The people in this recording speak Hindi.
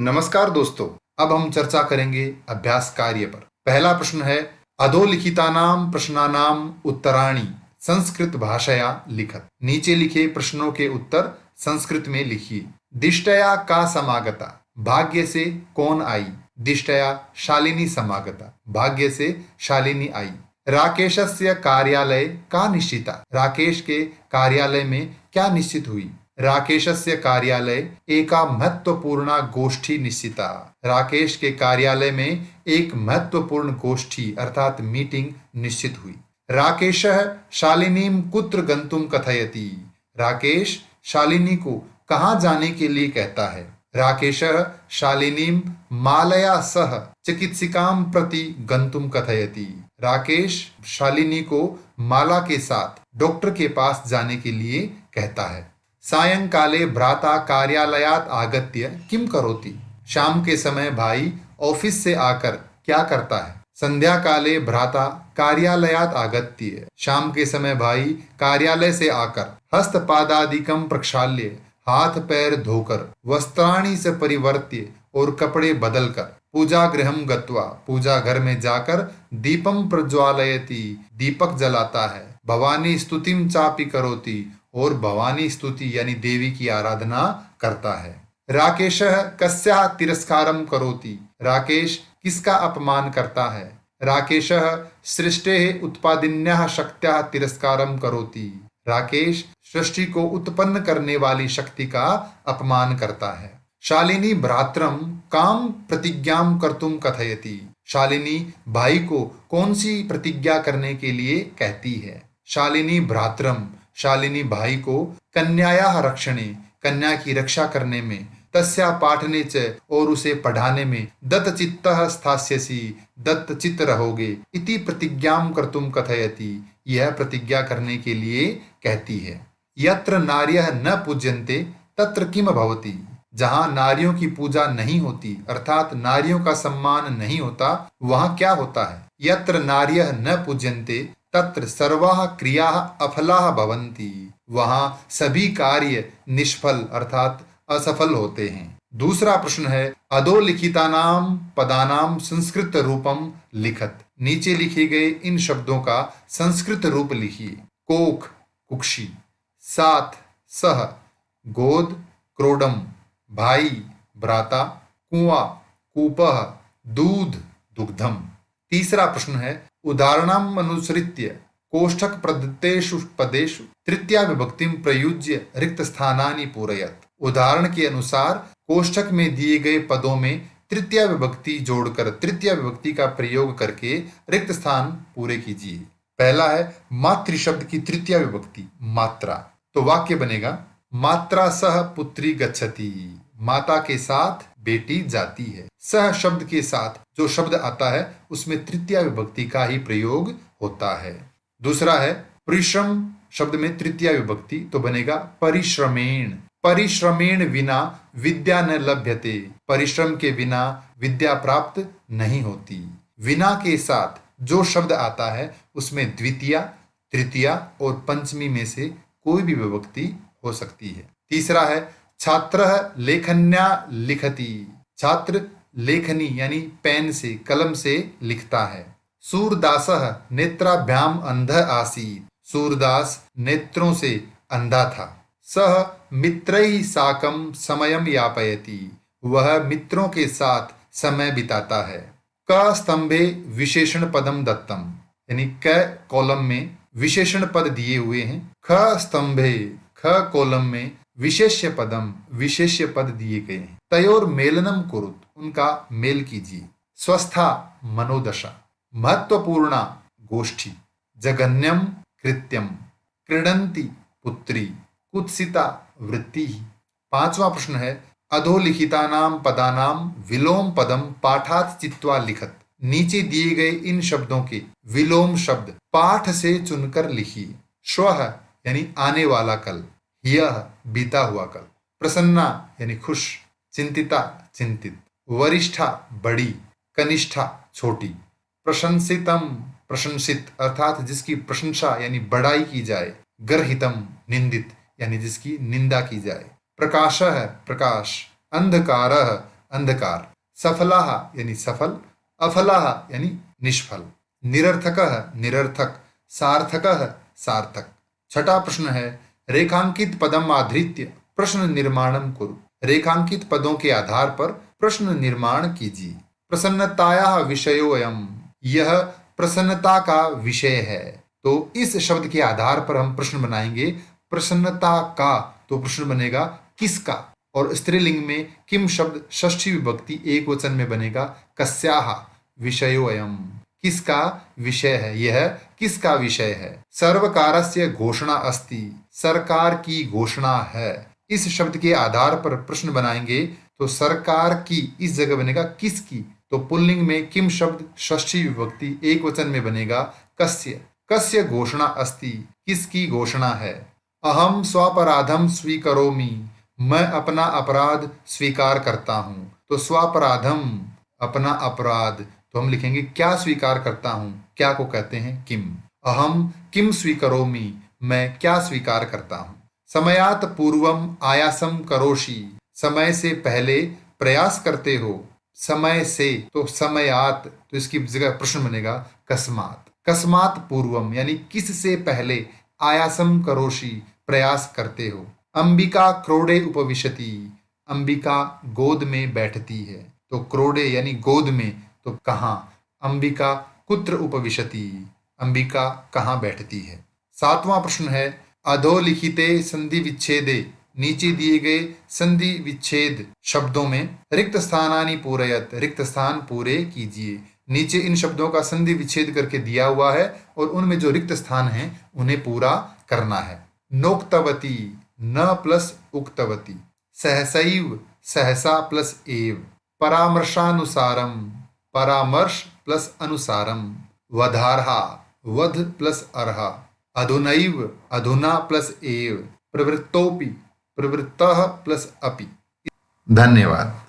नमस्कार दोस्तों। अब हम चर्चा करेंगे अभ्यास कार्य पर। पहला प्रश्न है, अधोलिखितानां प्रश्नानां उत्तराणि संस्कृत भाषया लिखत। नीचे लिखे प्रश्नों के उत्तर संस्कृत में लिखिए। दिष्टया का समागता, भाग्य से कौन आई। दिष्टया शालिनी समागता, भाग्य से शालिनी आई। राकेशस्य कार्यालय का निश्चिता, राकेश के कार्यालय में क्या निश्चित हुई। राकेशस्य कार्यालय एका महत्वपूर्ण गोष्ठी निश्चिता, राकेश के कार्यालय में एक महत्वपूर्ण गोष्ठी अर्थात मीटिंग निश्चित हुई। राकेशः शालिनीं कुत्र गंतुम कथयति, राकेश शालिनी को कहाँ जाने के लिए कहता है। राकेशः शालिनीं मालया सह चिकित्सिकां प्रति गंतुम कथयति, राकेश शालिनी को माला के साथ डॉक्टर के पास जाने के लिए कहता है। सायंकाले भ्राता कार्यालयात आगत्य किम करोति, शाम के समय भाई ऑफिस से आकर क्या करता है। संध्या काले भ्राता कार्यालयात आगत्य, शाम के समय भाई कार्यालय से आकर हस्तपादादिकं प्रक्षाल्य, हाथ पैर धोकर, वस्त्राणि से परिवर्त्य, और कपड़े बदलकर, पूजा गृहम गत्वा, पूजा घर में जाकर, दीपम प्रज्वालयति, दीपक जलाता है, भवानी स्तुतिम चापि करोति, और भवानी स्तुति यानी देवी की आराधना करता है। राकेशः कस्याः तिरस्कारम करोति, राकेश किसका अपमान करता है। राकेशः सृष्टेः उत्पादिन्याः शक्त्याः तिरस्कारम करोति, राकेश सृष्टि को उत्पन्न करने वाली शक्ति का अपमान करता है। शालिनी भ्रात्रम काम प्रतिज्ञाम कर्तुम कथयति, शालिनी भाई को कौन सी प्रतिज्ञा करने के लिए कहती है। शालिनी भ्रात्रम, शालिनी भाई को कन्यायाः रक्षणे, कन्या की रक्षा करने में, तस्या पाठने च, और उसे पढ़ाने में, दत्तचित्तः स्थास्यसि, दत्तचित्त रहोगे, इति प्रतिज्ञां कर्तुम कथयति, यह प्रतिज्ञा करने के लिए कहती है। यत्र नार्यः न पूज्यन्ते तत्र किम भवति, जहां नारियों की पूजा नहीं होती अर्थात नारियों का सम्मान नहीं होता, वहां क्या होता है। यत्र नार्यः न पूज्यन्ते तत्र सर्वाः क्रियाः अफलाः भवन्ति, वहां सभी कार्य निष्फल अर्थात असफल होते हैं। दूसरा प्रश्न है, अधोलिखितानां पदानां संस्कृत रूपम लिखत। नीचे लिखे गए इन शब्दों का संस्कृत रूप लिखिए। कोख कुक्षी, साथ सह गोद क्रोडम, भाई भ्राता, कुआं कूपः, दूध दुग्धम। तीसरा प्रश्न है, उदाहरणम अनुसृत्य कोष्ठक प्रदत्तेषु पदेषु तृतीया विभक्तिम प्रयुज्य रिक्त स्थानानि पूरयत। उदाहरण के अनुसार कोष्ठक में दिए गए पदों में तृतीया विभक्ति जोड़कर तृतीया विभक्ति का प्रयोग करके रिक्त स्थान पूरे कीजिए। पहला है मातृ शब्द की तृतीया विभक्ति मात्रा, तो वाक्य बनेगा मात्रा सह पुत्री गच्छति, माता के साथ बेटी जाती है। सह शब्द के साथ जो शब्द आता है उसमें तृतीया विभक्ति का ही प्रयोग होता है। दूसरा है परिश्रम शब्द में तृतीया विभक्ति, तो बनेगा परिश्रमेण, परिश्रमेण विना विद्या न लभ्यते, परिश्रम के बिना विद्या प्राप्त नहीं होती। विना के साथ जो शब्द आता है उसमें द्वितीया, तृतीया और पंचमी में से कोई भी विभक्ति हो सकती है। तीसरा है छात्रः लेखन्या लिखति, छात्र लेखनी यानी पेन से कलम से लिखता है। सूरदासः नेत्राभ्याम अंधः आसीत्, सूरदास नेत्रों से अंधा था। सह मित्रैः साकं समयं यापयति, वह मित्रों के साथ समय बिताता है। क स्तंभे विशेषण पदम दत्तम, यानी क कॉलम में विशेषण पद दिए हुए हैं। ख स्तंभे, ख कॉलम में विशेष्य पदम, विशेष्य पद दिए गए हैं। तयोर मेलनम कुरुत, उनका मेल कीजिए। स्वस्था मनोदशा, महत्वपूर्ण गोष्ठी। जघन्यम कृत्यम, क्रीडंती पुत्री, कुत्सिता वृत्ति। पांचवा प्रश्न है, अधोलिखितानां पदानां विलोम पदम पाठात् चित्वा लिखत। नीचे दिए गए इन शब्दों के विलोम शब्द पाठ से चुनकर लिखिए। श्वः यानी आने वाला कल, ह्यः बीता हुआ कल, प्रसन्ना यानी खुश, चिंतिता चिंतित, वरिष्ठा बड़ी, कनिष्ठा छोटी, प्रशंसितम प्रशंसित अर्थात जिसकी प्रशंसा यानी बड़ाई की जाए, गर्हितम निंदित यानी जिसकी निंदा की जाए, प्रकाशः प्रकाश, अंधकारः अंधकार। सफलाः यानी सफल, अफलाः यानी निष्फल। निरर्थकः निरर्थक, सार्थकः सार्थक। छठा प्रश्न है, रेखांकित पदम आधृत्य प्रश्न निर्माणम कुरु। रेखांकित पदों के आधार पर प्रश्न निर्माण कीजिए। प्रसन्नतायाः विषयोऽयम्, यह प्रसन्नता का विषय है। तो इस शब्द के आधार पर हम प्रश्न बनाएंगे। प्रसन्नता का तो प्रश्न बनेगा किसका, और स्त्रीलिंग में किम शब्द षष्ठी विभक्ति एक वचन में बनेगा कस्याः विषयोऽयम्, किसका विषय है, यह किसका विषय है। सर्वकारस्य घोषणा अस्ति, सरकार की घोषणा है। इस शब्द के आधार पर प्रश्न बनाएंगे तो सरकार की इस जगह बनेगा किसकी, तो पुल्लिंग में किम शब्द षष्ठी विभक्ति एक वचन में बनेगा कस्य, कस्य घोषणा अस्ति, किसकी घोषणा है। अहम स्वापराधम स्वीकरोमि, मैं अपना अपराध स्वीकार करता हूं। तो स्वापराधम अपना अपराध, तो हम लिखेंगे क्या स्वीकार करता हूं, क्या को कहते हैं किम। अहम किम स्वीकरोमि, मैं क्या स्वीकार करता हूं। समयात पूर्वम आयासम करोषि, समय से पहले प्रयास करते हो। समय से तो समयात, तो इसकी जगह प्रश्न बनेगा कस्मात। कस्मात पूर्वम यानी किस से पहले, आयासम करोषि प्रयास करते हो। अंबिका क्रोडे उपविशति, अंबिका गोद में बैठती है। तो क्रोडे यानी गोद में, तो कहाँ। अंबिका कुत्र उपविशति, अंबिका कहाँ बैठती है। सातवां प्रश्न है, अधोलिखिते संधि विच्छेदे, नीचे दिए गए संधि विच्छेद शब्दों में रिक्त स्थानानि पूरयत, रिक्त स्थान पूरे कीजिए। नीचे इन शब्दों का संधि विच्छेद करके दिया हुआ है और उनमें जो रिक्त स्थान हैं उन्हें पूरा करना है। नोक्तवती, न प्लस उक्तवती। सहसैव, सहसा प्लस एव। परामर्शानुसारम, परामर्श प्लस अनुसारम। वधार्हा, वध प्लस अर्हा। अधुनैव, अधुना प्लस एव। प्रवृत्तोपि, प्रवृत्तः प्लस अपि। धन्यवाद।